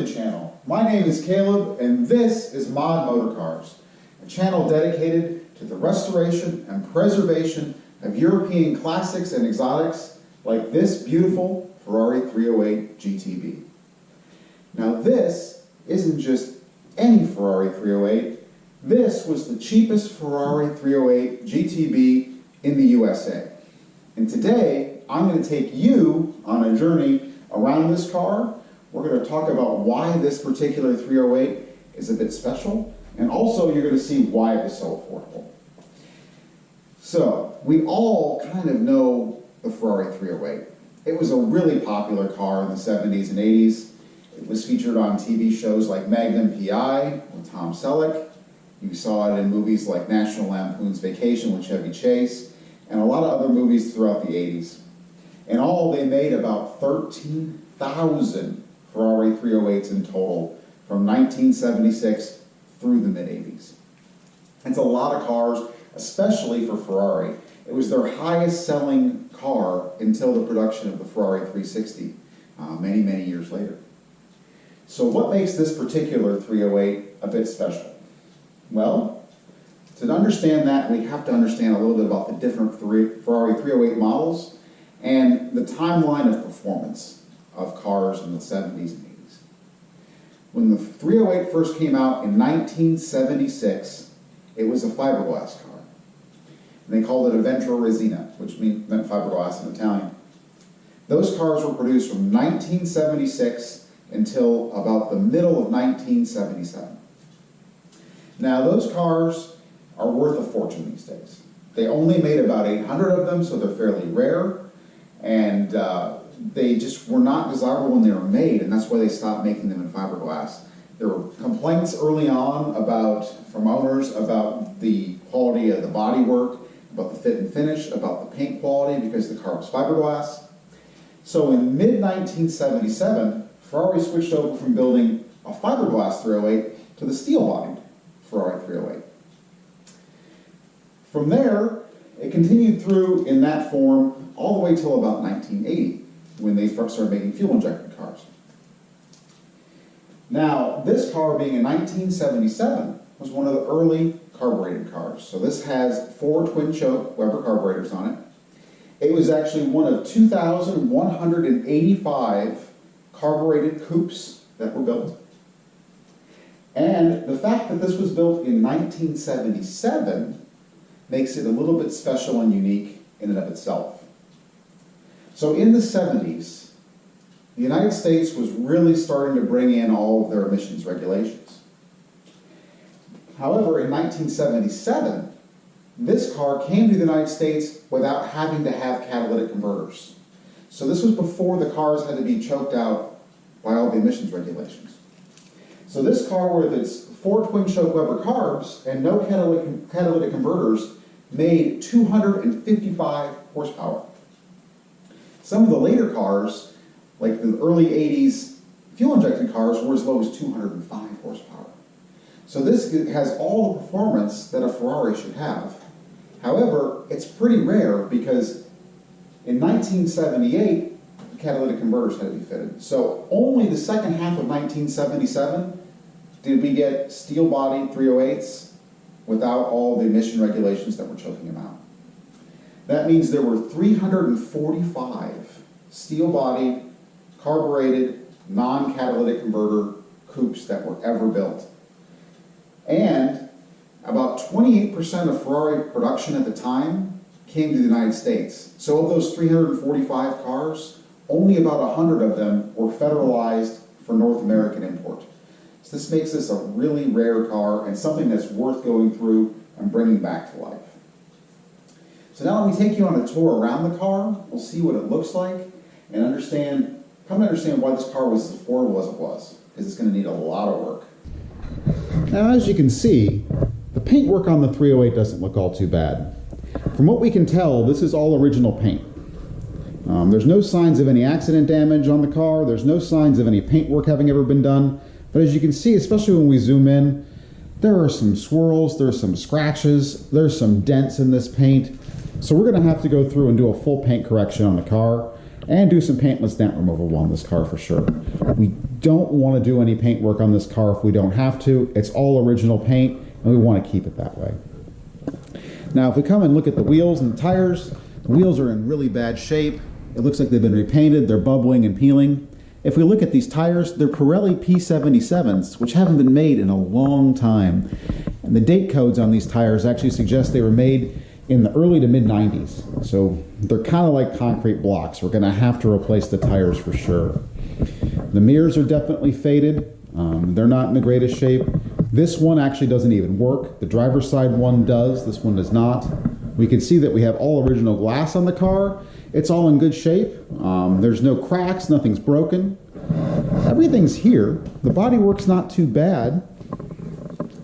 the channel. My name is Caleb, and this is Mod Motorcars, a channel dedicated to the restoration and preservation of European classics and exotics like this beautiful Ferrari 308 GTB. Now this isn't just any Ferrari 308, this was the cheapest Ferrari 308 GTB in the USA. And today, I'm going to take you on a journey around this car. We're going to talk about why this particular 308 is a bit special, and also you're going to see why it was so affordable. So, we all kind of know the Ferrari 308. It was a really popular car in the 70s and 80s. It was featured on TV shows like Magnum P.I. with Tom Selleck. You saw it in movies like National Lampoon's Vacation with Chevy Chase, and a lot of other movies throughout the 80s. In all, they made about 13,000 Ferrari 308s in total from 1976 through the mid-80s. It's a lot of cars, especially for Ferrari. It was their highest selling car until the production of the Ferrari 360 many, many years later. So what makes this particular 308 a bit special? Well, to understand that, we have to understand a little bit about the different Ferrari 308 models and the timeline of performance of cars in the 70s and 80s. When the 308 first came out in 1976, it was a fiberglass car. And they called it a vetro resina, which meant fiberglass in Italian. Those cars were produced from 1976 until about the middle of 1977. Now, those cars are worth a fortune these days. They only made about 800 of them, so they're fairly rare, and they just were not desirable when they were made, and that's why they stopped making them in fiberglass. There were complaints early on from owners about the quality of the bodywork, about the fit and finish, about the paint quality, because the car was fiberglass. So in mid-1977, Ferrari switched over from building a fiberglass 308 to the steel-bodied Ferrari 308. From there, it continued through in that form all the way till about 1980, when they first started making fuel-injected cars. Now, this car being in 1977 was one of the early carbureted cars. So this has 4 twin-choke Weber carburetors on it. It was actually one of 2,185 carbureted coupes that were built. And the fact that this was built in 1977 makes it a little bit special and unique in and of itself. So in the 70s, the United States was really starting to bring in all of their emissions regulations. However, in 1977, this car came to the United States without having to have catalytic converters. So this was before the cars had to be choked out by all the emissions regulations. So this car, with its 4 twin-choke Weber carbs and no catalytic converters, made 255 horsepower. Some of the later cars, like the early 80s fuel-injected cars, were as low as 205 horsepower. So this has all the performance that a Ferrari should have. However, it's pretty rare because in 1978, the catalytic converters had to be fitted. So only the second half of 1977 did we get steel-bodied 308s without all the emission regulations that were choking them out. That means there were 345 steel-bodied, carbureted, non-catalytic converter coupes that were ever built. And about 28% of Ferrari production at the time came to the United States. So of those 345 cars, only about 100 of them were federalized for North American import. So this makes this a really rare car and something that's worth going through and bringing back to life. So now let me take you on a tour around the car. We'll see what it looks like and come to understand why this car was as affordable as it was, because it's going to need a lot of work. Now, as you can see, the paint work on the 308 doesn't look all too bad. From what we can tell, this is all original paint. There's no signs of any accident damage on the car. There's no signs of any paint work having ever been done. But as you can see, especially when we zoom in, there are some swirls, there's some scratches, there's some dents in this paint. So we're going to have to go through and do a full paint correction on the car and do some paintless dent removal on this car for sure. We don't want to do any paint work on this car if we don't have to. It's all original paint, and we want to keep it that way. Now, if we come and look at the wheels and the tires, the wheels are in really bad shape. It looks like they've been repainted. They're bubbling and peeling. If we look at these tires, they're Pirelli P77s, which haven't been made in a long time. And the date codes on these tires actually suggest they were made in the early to mid-90s. So they're kind of like concrete blocks. We're going to have to replace the tires for sure. The mirrors are definitely faded. They're not in the greatest shape. This one actually doesn't even work. The driver's side one does. This one does not. We can see that we have all original glass on the car. It's all in good shape. There's no cracks. Nothing's broken. Everything's here. The bodywork's not too bad.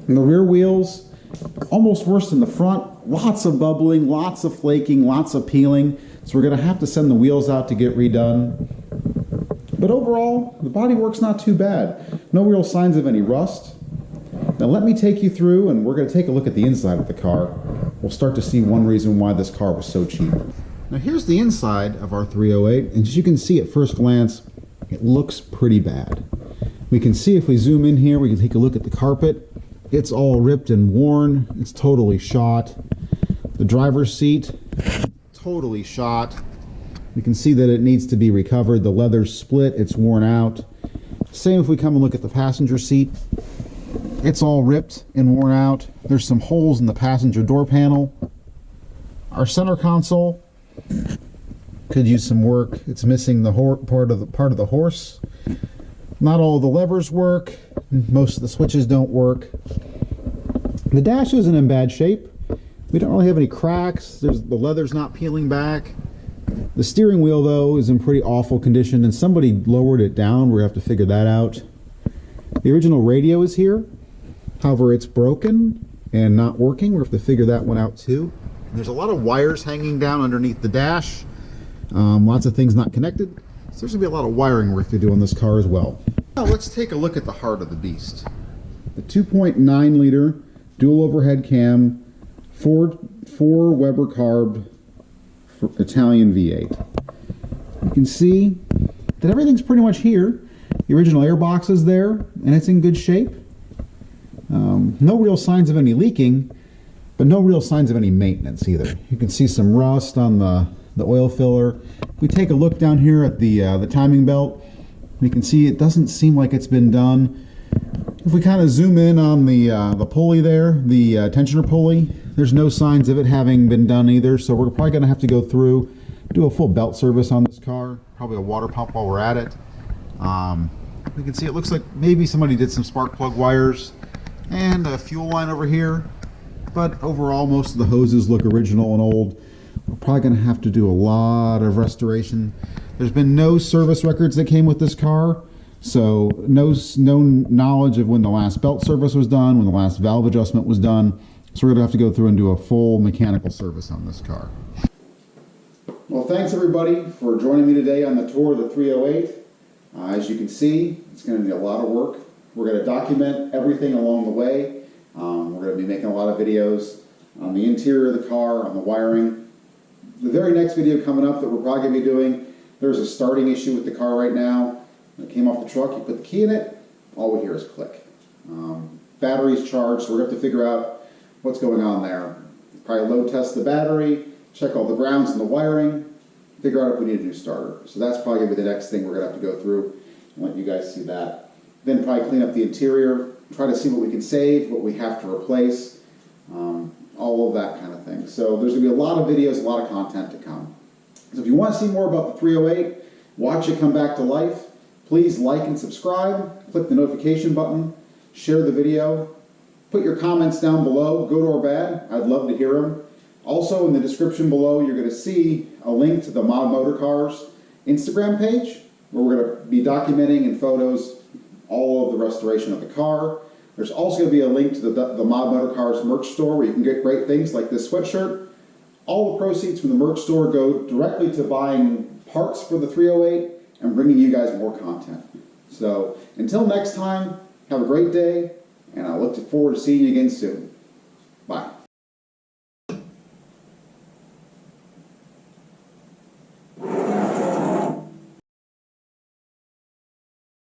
And the rear wheels, almost worse than the front. Lots of bubbling, lots of flaking, lots of peeling. So we're going to have to send the wheels out to get redone. But overall, the bodywork's not too bad. No real signs of any rust. Now let me take you through, and we're going to take a look at the inside of the car. We'll start to see one reason why this car was so cheap. Now here's the inside of our 308, and as you can see at first glance, it looks pretty bad. We can see if we zoom in here, we can take a look at the carpet. It's all ripped and worn. It's totally shot. The driver's seat, totally shot. We can see that it needs to be recovered. The leather's split, it's worn out. Same if we come and look at the passenger seat. It's all ripped and worn out. There's some holes in the passenger door panel. Our center console could use some work. It's missing the part of the horse. Not all of the levers work. Most of the switches don't work. The dash isn't in bad shape. We don't really have any cracks. The leather's not peeling back. The steering wheel, though, is in pretty awful condition, and somebody lowered it down. We're going to have to figure that out. The original radio is here. However, it's broken and not working. We're going to have to figure that one out, too. There's a lot of wires hanging down underneath the dash. Lots of things not connected. So there's going to be a lot of wiring work to do on this car as well. Now let's take a look at the heart of the beast. The 2.9 liter dual overhead cam, 4 Weber carb Italian V8. You can see that everything's pretty much here. The original airbox is there, and it's in good shape. No real signs of any leaking, but no real signs of any maintenance either. You can see some rust on the oil filler. If we take a look down here at the timing belt, we can see it doesn't seem like it's been done. If we kind of zoom in on the pulley there, the tensioner pulley, there's no signs of it having been done either, so we're probably going to have to go through, do a full belt service on this car, probably a water pump while we're at it. We can see it looks like maybe somebody did some spark plug wires and a fuel line over here, but overall most of the hoses look original and old. We're probably going to have to do a lot of restoration. There's been no service records that came with this car, so no knowledge of when the last belt service was done, when the last valve adjustment was done. So we're going to have to go through and do a full mechanical service on this car. Well, thanks everybody for joining me today on the tour of the 308. As you can see, it's going to be a lot of work. We're going to document everything along the way. We're going to be making a lot of videos on the interior of the car, on the wiring. The very next video coming up that we're probably going to be doing, there's a starting issue with the car right now. It came off the truck, you put the key in it, all we hear is click. Battery's charged, so we're going to have to figure out what's going on there. Probably load test the battery, check all the grounds and the wiring, figure out if we need a new starter. So that's probably going to be the next thing we're going to have to go through and let you guys see that. Then probably clean up the interior, try to see what we can save, what we have to replace, all of that kind of thing. So there's going to be a lot of videos, a lot of content to come. So if you want to see more about the 308, watch it come back to life, please like and subscribe, click the notification button, share the video, put your comments down below, good or bad. I'd love to hear them. Also, in the description below, you're going to see a link to the Mod Motor Cars Instagram page, where we're going to be documenting in photos all of the restoration of the car. There's also going to be a link to the Mod Motor Cars merch store, where you can get great things like this sweatshirt. All the proceeds from the merch store go directly to buying parts for the 308 and bringing you guys more content. So until next time, have a great day, and I look forward to seeing you again soon.